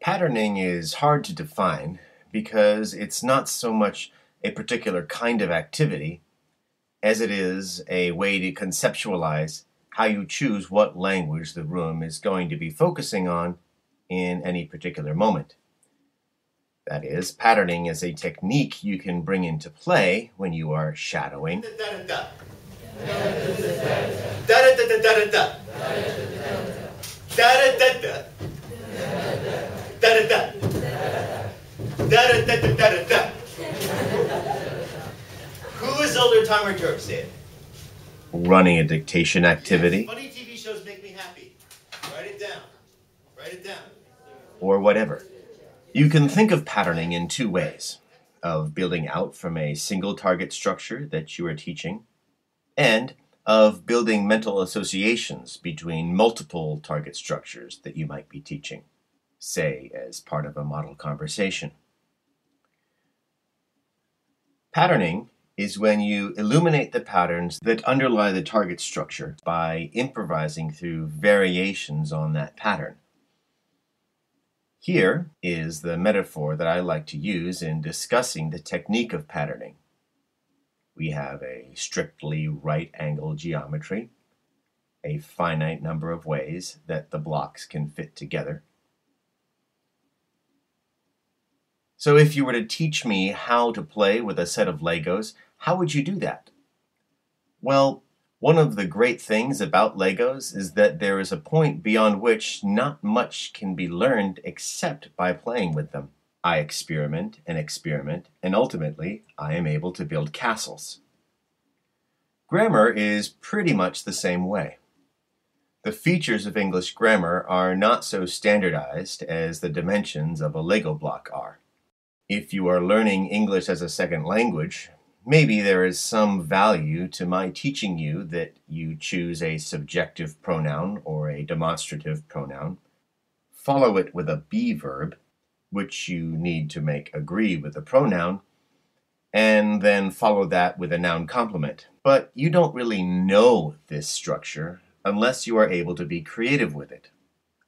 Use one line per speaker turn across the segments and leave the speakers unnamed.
Patterning is hard to define because it's not so much a particular kind of activity as it is a way to conceptualize how you choose what language the room is going to be focusing on in any particular moment. That is, patterning is a technique you can bring into play when you are shadowing,
Who is older Tom or George? Say it.
running a dictation activity,
Funny TV shows make me happy. Write it down. Write it down.
or whatever. You can think of patterning in two ways: of building out from a single target structure that you are teaching, and of building mental associations between multiple target structures that you might be teaching, say as part of a model conversation. Patterning is when you illuminate the patterns that underlie the target structure by improvising through variations on that pattern. Here is the metaphor that I like to use in discussing the technique of patterning. We have a strictly right-angle geometry, a finite number of ways that the blocks can fit together. So if you were to teach me how to play with a set of Legos, how would you do that? Well, one of the great things about Legos is that there is a point beyond which not much can be learned except by playing with them. I experiment, and ultimately I am able to build castles. Grammar is pretty much the same way. The features of English grammar are not so standardized as the dimensions of a Lego block are. If you are learning English as a second language, maybe there is some value to my teaching you that you choose a subjective pronoun or a demonstrative pronoun, follow it with a be verb, which you need to make agree with the pronoun, and then follow that with a noun complement. But you don't really know this structure unless you are able to be creative with it,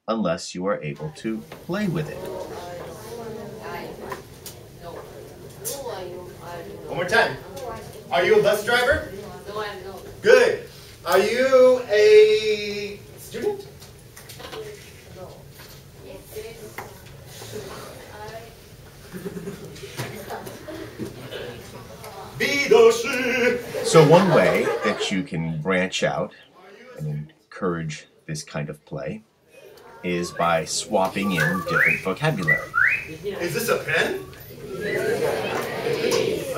unless you are able to play with it.
One more time. Are you a bus driver?
No, I'm not.
Good. Are you a student?
No.
So one way that you can branch out and encourage this kind of play is by swapping in different vocabulary.
Is this a pen?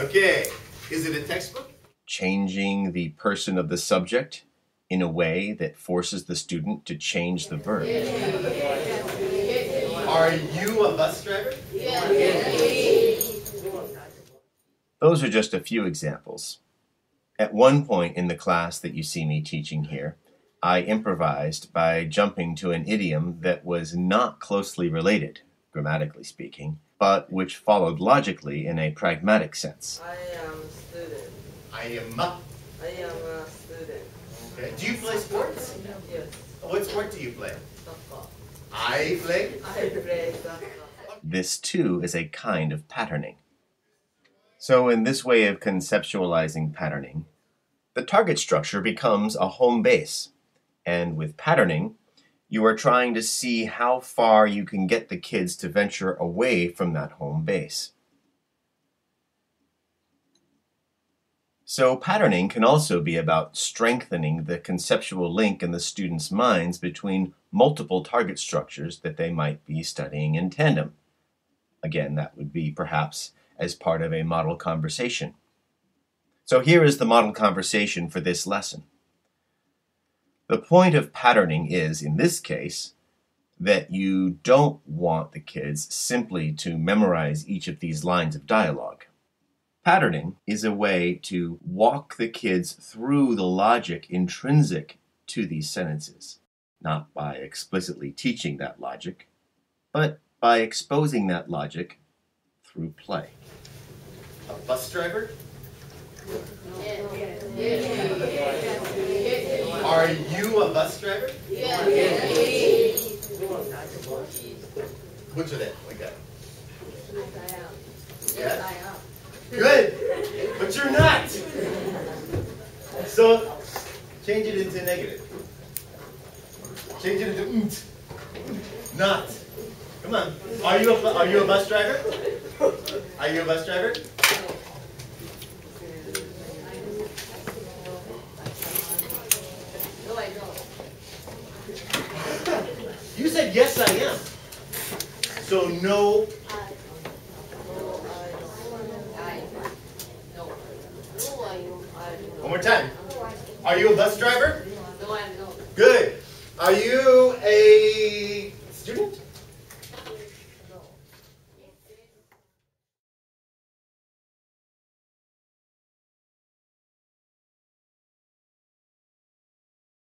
Okay. Is it a textbook?
Changing the person of the subject in a way that forces the student to change the verb.
Are you a bus driver?
Those are just a few examples. At one point in the class that you see me teaching here, I improvised by jumping to an idiom that was not closely related, grammatically speaking, but which followed logically in a pragmatic sense.
I am a student.
I am
a student.
Okay. Do you play sports?
Yes.
What sport do you play?
Soccer.
I play?
I play soccer.
This, too, is a kind of patterning. So in this way of conceptualizing patterning, the target structure becomes a home base. And with patterning, you are trying to see how far you can get the kids to venture away from that home base. So patterning can also be about strengthening the conceptual link in the students' minds between multiple target structures that they might be studying in tandem. Again, that would be perhaps as part of a model conversation. So here is the model conversation for this lesson. The point of patterning is, in this case, that you don't want the kids simply to memorize each of these lines of dialogue. Patterning is a way to walk the kids through the logic intrinsic to these sentences, not by explicitly teaching that logic, but by exposing that logic through play.
A bus driver? Are you a bus driver?
Butcher that, like that.
Yes, I am.
Yeah?
I am.
Good, but you're not. So, change it into negative. Change it into not. Come on. Are you a bus driver? Are you a bus driver?
No, I don't.
You said yes, I am. So no.
No, I don't.
One more time. Are you a bus driver?
No, I'm not.
Good. Are you a student?